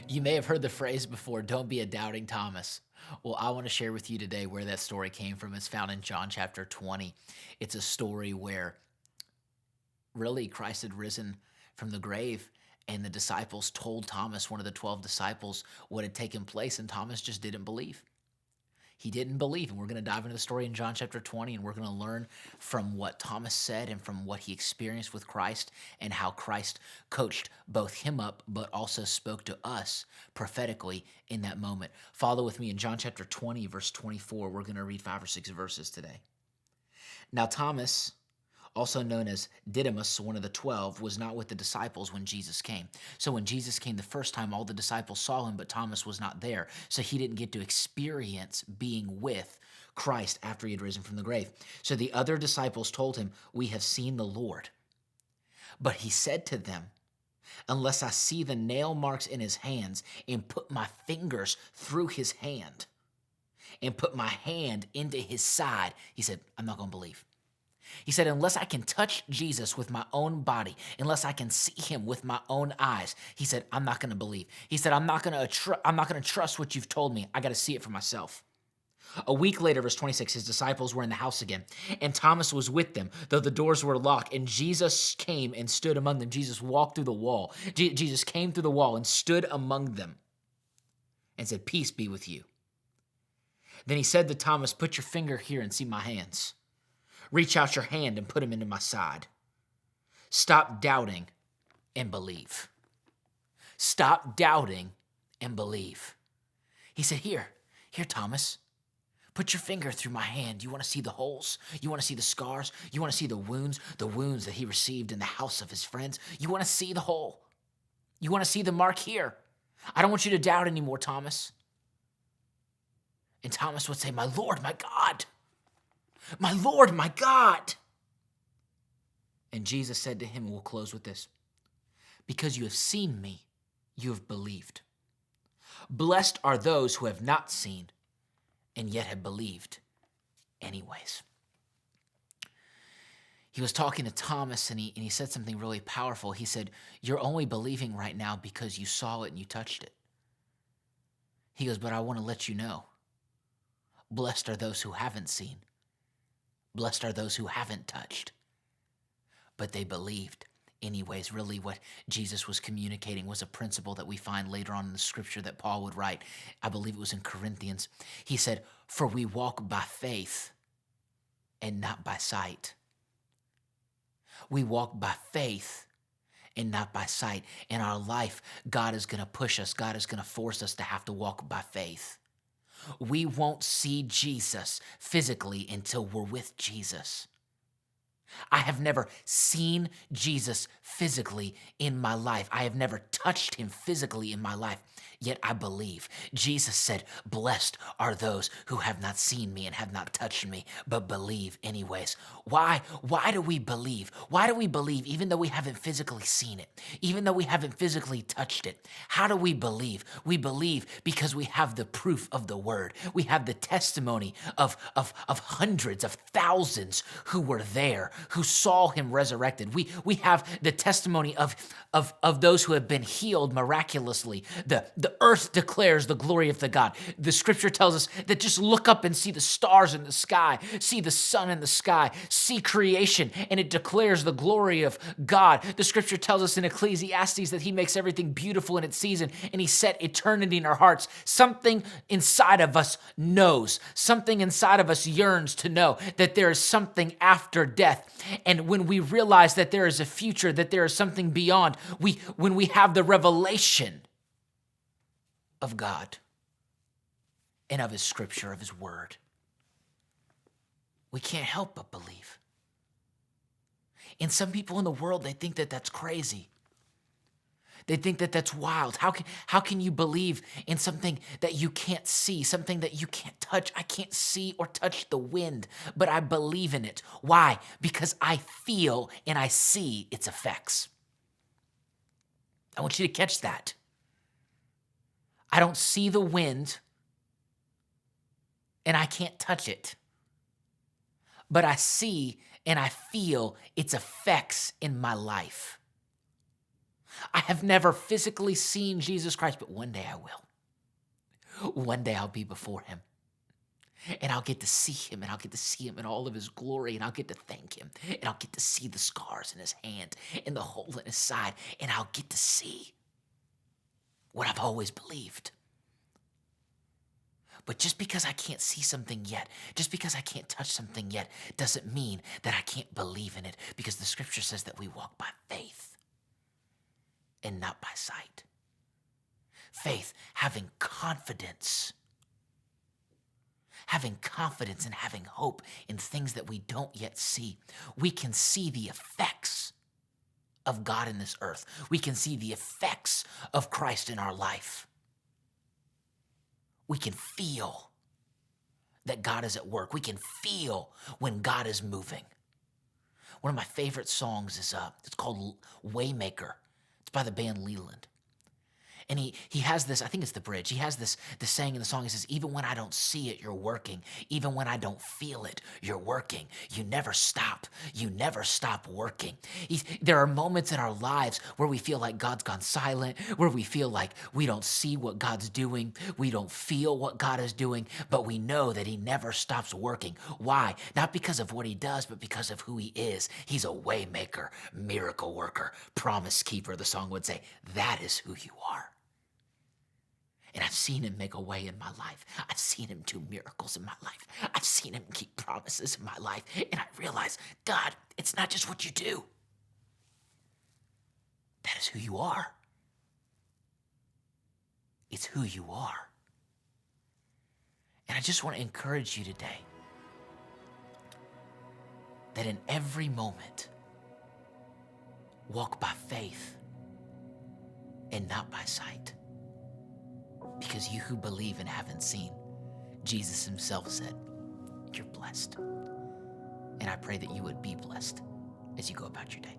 You may have heard the phrase before, don't be a doubting Thomas. Well, I want to share with you today where that story came from. It's found in John chapter 20. It's a story where really Christ had risen from the grave, and the disciples told Thomas, one of the 12 disciples, what had taken place, and Thomas just didn't believe. He didn't believe. And we're going to dive into the story in John chapter 20, and we're going to learn from what Thomas said and from what he experienced with Christ and how Christ coached both him up, but also spoke to us prophetically in that moment. Follow with me in John chapter 20, verse 24. We're going to read 5 or 6 verses today. Now Thomas, also known as Didymus, one of the 12, was not with the disciples when Jesus came. So when Jesus came the first time, all the disciples saw him, but Thomas was not there. So he didn't get to experience being with Christ after he had risen from the grave. So the other disciples told him, "We have seen the Lord." But he said to them, "Unless I see the nail marks in his hands and put my fingers through his hand and put my hand into his side," he said, "I'm not going to believe." He said, "Unless I can touch Jesus with my own body, unless I can see him with my own eyes," he said, "I'm not going to believe." He said, I'm not going to trust what you've told me. I got to see it for myself." A week later, verse 26, his disciples were in the house again, and Thomas was with them, though the doors were locked, and Jesus came and stood among them. Jesus walked through the wall. Jesus came through the wall and stood among them and said, "Peace be with you." Then he said to Thomas, "Put your finger here and see my hands. Reach out your hand and put him into my side. Stop doubting and believe." Stop doubting and believe. He said, Here, Thomas, put your finger through my hand. You want to see the holes? You want to see the scars? You want to see the wounds that he received in the house of his friends? You want to see the hole? You want to see the mark here? I don't want you to doubt anymore, Thomas." And Thomas would say, "My Lord, my God. My Lord, my God." And Jesus said to him, and we'll close with this, "Because you have seen me, you have believed. Blessed are those who have not seen and yet have believed anyways." He was talking to Thomas, and he said something really powerful. He said, "You're only believing right now because you saw it and you touched it." He goes, "But I want to let you know, blessed are those who haven't seen. Blessed are those who haven't touched, but they believed anyways." Really what Jesus was communicating was a principle that we find later on in the scripture that Paul would write. I believe it was in Corinthians. He said, "For we walk by faith and not by sight." We walk by faith and not by sight. In our life, God is going to push us. God is going to force us to have to walk by faith. We won't see Jesus physically until we're with Jesus. I have never seen Jesus physically in my life. I have never touched him physically in my life, yet I believe. Jesus said, "Blessed are those who have not seen me and have not touched me, but believe anyways." Why? Why do we believe? Why do we believe even though we haven't physically seen it, even though we haven't physically touched it? How do we believe? We believe because we have the proof of the word. We have the testimony of hundreds of thousands who were there, who saw him resurrected. We have the testimony of those who have been healed miraculously. The earth declares the glory of the God. The scripture tells us that just look up and see the stars in the sky, see the sun in the sky, see creation, and it declares the glory of God. The scripture tells us in Ecclesiastes that he makes everything beautiful in its season, and he set eternity in our hearts. Something inside of us knows, something inside of us yearns to know that there is something after death. And when we realize that there is a future, that there is something beyond, when we have the revelation of God and of his scripture, of his word, we can't help but believe. And some people in the world, they think that that's crazy. They think that that's wild. How can you believe in something that you can't see, something that you can't touch? I can't see or touch the wind, but I believe in it. Why? Because I feel and I see its effects. I want you to catch that. I don't see the wind and I can't touch it, but I see and I feel its effects in my life. I have never physically seen Jesus Christ, but one day I will. One day I'll be before him. And I'll get to see him, and I'll get to see him in all of his glory, and I'll get to thank him, and I'll get to see the scars in his hand and the hole in his side, and I'll get to see what I've always believed. But just because I can't see something yet, just because I can't touch something yet, doesn't mean that I can't believe in it, because the scripture says that we walk by faith and not by sight. Faith, having confidence and having hope in things that we don't yet see. We can see the effects of God in this earth. We can see the effects of Christ in our life. We can feel that God is at work. We can feel when God is moving. One of my favorite songs is it's called Waymaker. It's by the band Leland. And he has this, I think it's the bridge. He has this saying in the song. He says, even when I don't see it, you're working. Even when I don't feel it, you're working. You never stop. You never stop working. There are moments in our lives where we feel like God's gone silent, where we feel like we don't see what God's doing. We don't feel what God is doing, but we know that he never stops working. Why? Not because of what he does, but because of who he is. He's a way maker, miracle worker, promise keeper, the song would say. That is who you are. And I've seen him make a way in my life. I've seen him do miracles in my life. I've seen him keep promises in my life. And I realize, God, it's not just what you do. That is who you are. It's who you are. And I just want to encourage you today that in every moment, walk by faith and not by sight. Because you who believe and haven't seen, Jesus himself said, you're blessed. And I pray that you would be blessed as you go about your day.